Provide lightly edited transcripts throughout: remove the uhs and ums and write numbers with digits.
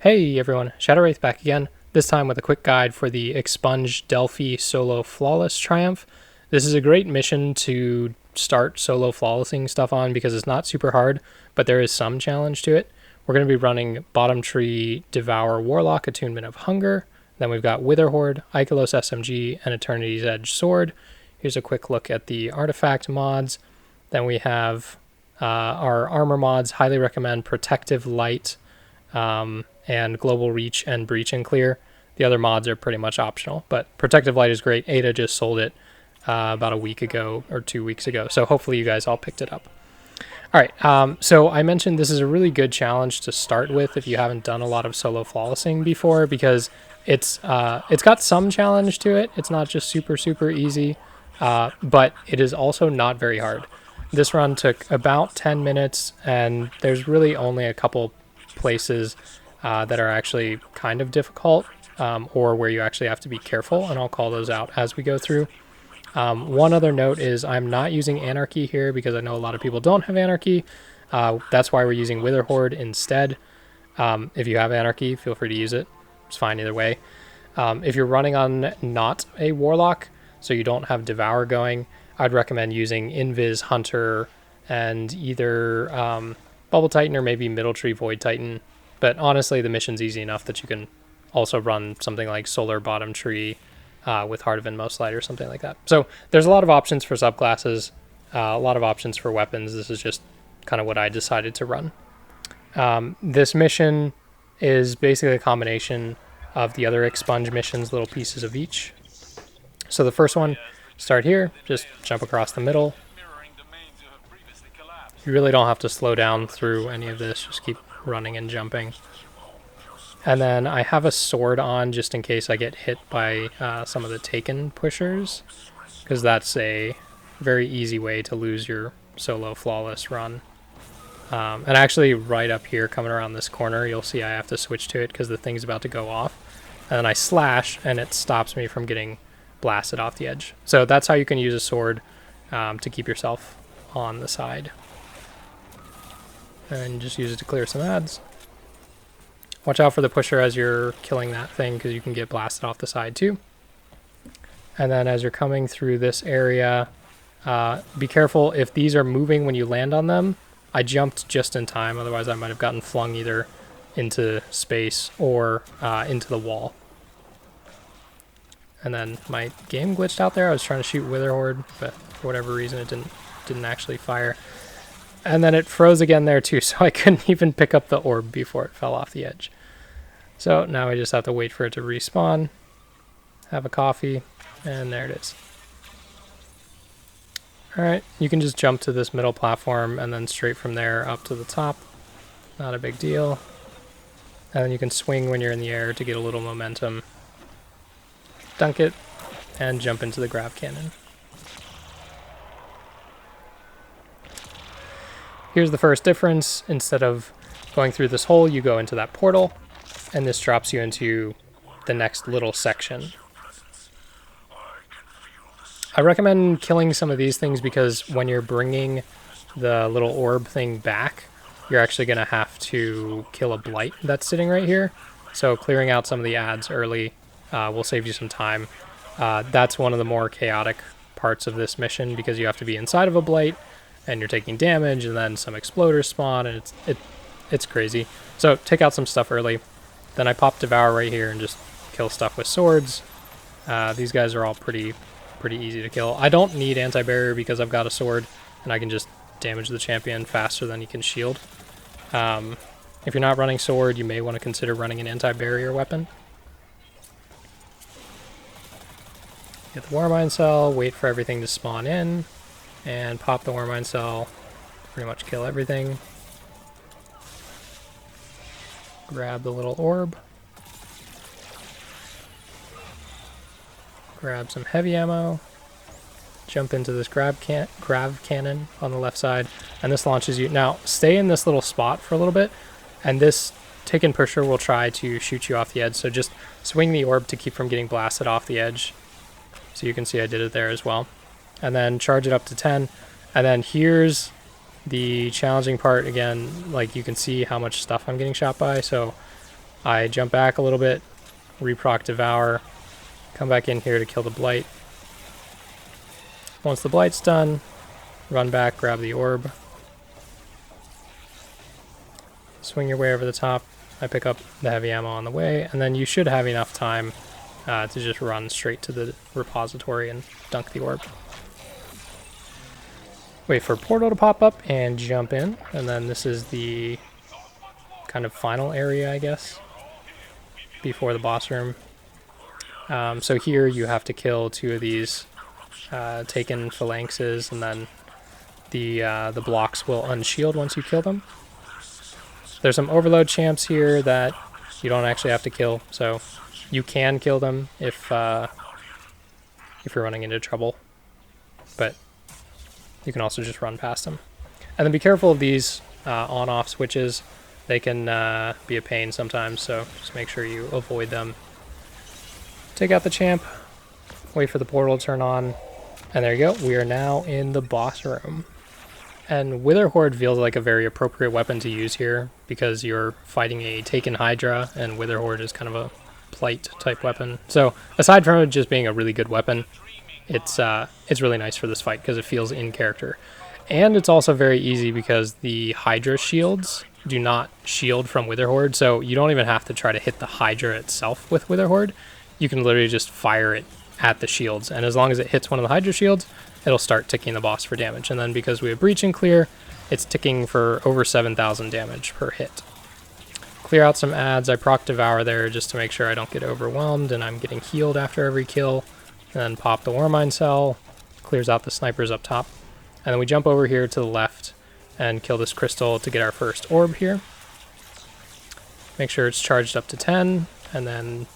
Hey everyone, Shadowwraith back again, this time with a quick guide for the Expunge Delphi Solo Flawless Triumph. This is a great mission to start solo flawlessing stuff on because it's not super hard, but there is some challenge to it. We're going to be running Bottom Tree, Devour, Warlock, Attunement of Hunger. Then we've got Witherhoard, Ikelos SMG, and Eternity's Edge Sword. Here's a quick look at the artifact mods. Then we have our armor mods. Highly recommend Protective Light, and Global Reach and Breach and Clear. The other mods are pretty much optional, but Protective Light is great. Ada just sold it about a week ago or 2 weeks ago, so hopefully you guys all picked it up. All right, so I mentioned this is a really good challenge to start with if you haven't done a lot of solo flawlessing before, because it's got some challenge to it. It's not just super easy, but it is also not very hard. This run took about 10 minutes, and there's really only a couple places that are actually kind of difficult, or where you actually have to be careful, and I'll call those out as we go through. One other note is I'm not using Anarchy here because I know a lot of people don't have Anarchy. That's why we're using Witherhoard instead. If you have Anarchy, feel free to use it. It's fine either way. If you're running on not a Warlock, so you don't have Devour going, I'd recommend using Invis, Hunter, and either Bubble Titan or maybe Middle Tree Void Titan. But honestly, the mission's easy enough that you can also run something like Solar Bottom Tree with Heart of Inmost Light or something like that. So there's a lot of options for subclasses, a lot of options for weapons. This is just kind of what I decided to run. This mission is basically a combination of the other Expunge missions, little pieces of each. So the first one, start here, just jump across the middle. You really don't have to slow down through any of this, just keep running and jumping. And then I have a sword on just in case I get hit by some of the Taken pushers, because that's a very easy way to lose your solo flawless run. And actually right up here coming around this corner, you'll see I have to switch to it because the thing's about to go off. And then I slash and it stops me from getting blasted off the edge. So that's how you can use a sword to keep yourself on the side. And just use it to clear some ads. Watch out for the pusher as you're killing that thing because you can get blasted off the side too. And then as you're coming through this area, be careful if these are moving when you land on them. I jumped just in time, otherwise I might have gotten flung either into space or into the wall. And then my game glitched out there. I was trying to shoot Witherhoard, but for whatever reason it didn't actually fire. And then it froze again there too, so I couldn't even pick up the orb before it fell off the edge. So now I just have to wait for it to respawn, have a coffee, and there it is. Alright, you can just jump to this middle platform and then straight from there up to the top. Not a big deal. And then you can swing when you're in the air to get a little momentum. Dunk it, and jump into the grav cannon. Here's the first difference. Instead of going through this hole, you go into that portal, and this drops you into the next little section. I recommend killing some of these things because when you're bringing the little orb thing back, you're actually going to have to kill a blight that's sitting right here. So clearing out some of the ads early will save you some time. That's one of the more chaotic parts of this mission because you have to be inside of a blight, and you're taking damage, and then some exploders spawn, and it's crazy. So take out some stuff early. Then I pop Devour right here and just kill stuff with swords. These guys are all pretty easy to kill. I don't need anti-barrier because I've got a sword, and I can just damage the champion faster than he can shield. If you're not running sword, you may want to consider running an anti-barrier weapon. Get the Warmind Cell, wait for everything to spawn in, and pop the Warmind Cell, pretty much kill everything. Grab the little orb. Grab some heavy ammo. Jump into this grav cannon on the left side, and this launches you. Now, stay in this little spot for a little bit, and this Taken pusher will try to shoot you off the edge, so just swing the orb to keep from getting blasted off the edge. So you can see I did it there as well. And then charge it up to 10. And then here's the challenging part again. Like, you can see how much stuff I'm getting shot by. So I jump back a little bit, reproc Devour, come back in here to kill the Blight. Once the Blight's done, run back, grab the orb. Swing your way over the top. I pick up the heavy ammo on the way, and then you should have enough time to just run straight to the repository and dunk the orb. Wait for portal to pop up and jump in, and then this is the kind of final area, I guess, before the boss room. So here you have to kill 2 of these taken phalanxes, and then the blocks will unshield once you kill them. There's some overload champs here that you don't actually have to kill, so you can kill them if you're running into trouble, but you can also just run past them. And then be careful of these on-off switches. They can be a pain sometimes, so just make sure you avoid them. Take out the champ, wait for the portal to turn on, and there you go. We are now in the boss room. And Witherhoard feels like a very appropriate weapon to use here because you're fighting a taken Hydra, and Witherhoard is kind of a plight type weapon. So aside from it just being a really good weapon, it's really nice for this fight because it feels in character. And it's also very easy because the Hydra shields do not shield from Witherhoard, so you don't even have to try to hit the Hydra itself with Witherhoard. You can literally just fire it at the shields, and as long as it hits one of the Hydra shields, it'll start ticking the boss for damage. And then because we have Breach and Clear, it's ticking for over 7,000 damage per hit. Clear out some adds. I proc Devour there just to make sure I don't get overwhelmed and I'm getting healed after every kill. And then pop the Warmind cell, clears out the snipers up top. And then we jump over here to the left and kill this crystal to get our first orb here. Make sure it's charged up to 10, and then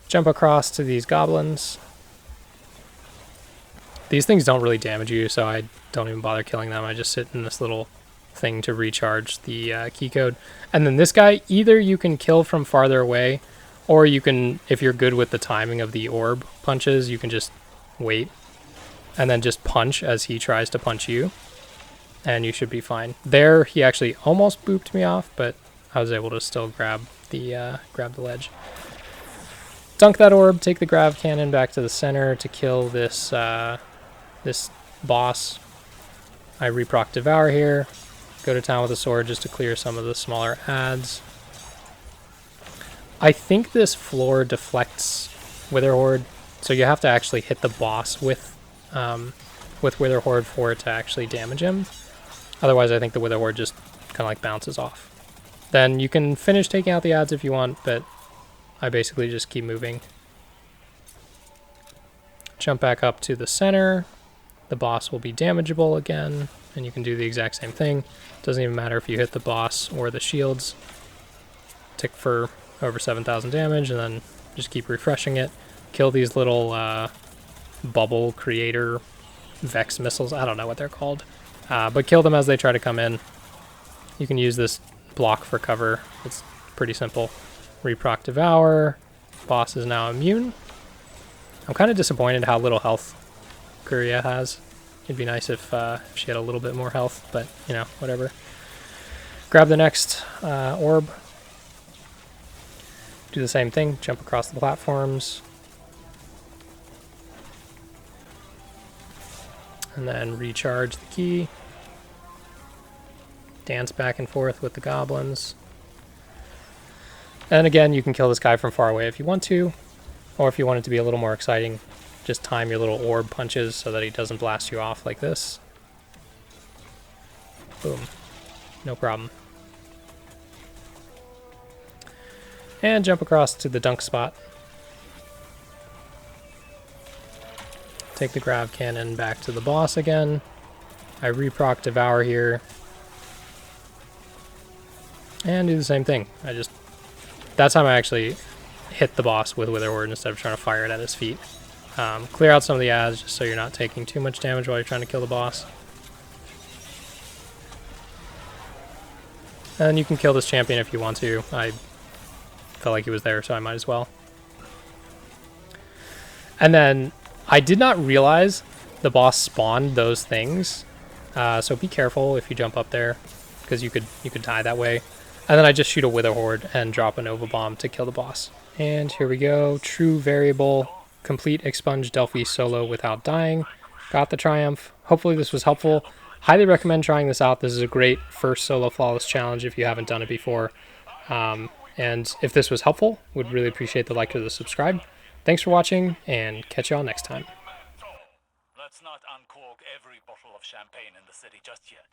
jump across to these goblins. These things don't really damage you, so I don't even bother killing them. I just sit in this little thing to recharge the key code. And then this guy, either you can kill from farther away, or you can, if you're good with the timing of the orb punches, you can just wait and then just punch as he tries to punch you, and you should be fine. There, he actually almost booped me off, but I was able to still grab the ledge. Dunk that orb, take the grav cannon back to the center to kill this this boss. I reproc Devour here, go to town with a sword just to clear some of the smaller adds. I think this floor deflects Witherhoard, so you have to actually hit the boss with Witherhoard for it to actually damage him. Otherwise, I think the Witherhoard just kind of like bounces off. Then you can finish taking out the adds if you want, but I basically just keep moving. Jump back up to the center. The boss will be damageable again, and you can do the exact same thing. Doesn't even matter if you hit the boss or the shields. Tick for over 7,000 damage, and then just keep refreshing it. Kill these little bubble creator Vex missiles. I don't know what they're called. But kill them as they try to come in. You can use this block for cover. It's pretty simple. Reproc Devour. Boss is now immune. I'm kind of disappointed how little health QURIA has. It'd be nice if she had a little bit more health, but, you know, whatever. Grab the next orb. Do the same thing. Jump across the platforms. And then recharge the key. Dance back and forth with the goblins. And again, you can kill this guy from far away if you want to, or if you want it to be a little more exciting, just time your little orb punches so that he doesn't blast you off like this. Boom. No problem. And jump across to the dunk spot. Take the grav cannon back to the boss again. I reproc Devour here. And do the same thing. That time I actually hit the boss with Witherhoard instead of trying to fire it at his feet. Clear out some of the adds just so you're not taking too much damage while you're trying to kill the boss. And you can kill this champion if you want to. I felt like he was there, so I might as well. And then I did not realize the boss spawned those things. So be careful if you jump up there, because you could die that way. And then I just shoot a Witherhoard and drop a Nova Bomb to kill the boss. And here we go, true variable, complete Expunge Delphi solo without dying. Got the triumph. Hopefully this was helpful. Highly recommend trying this out. This is a great first solo flawless challenge if you haven't done it before. And if this was helpful, would really appreciate the like or the subscribe. Thanks for watching, and catch y'all next time. Let's not uncork every bottle of champagne in the city just yet.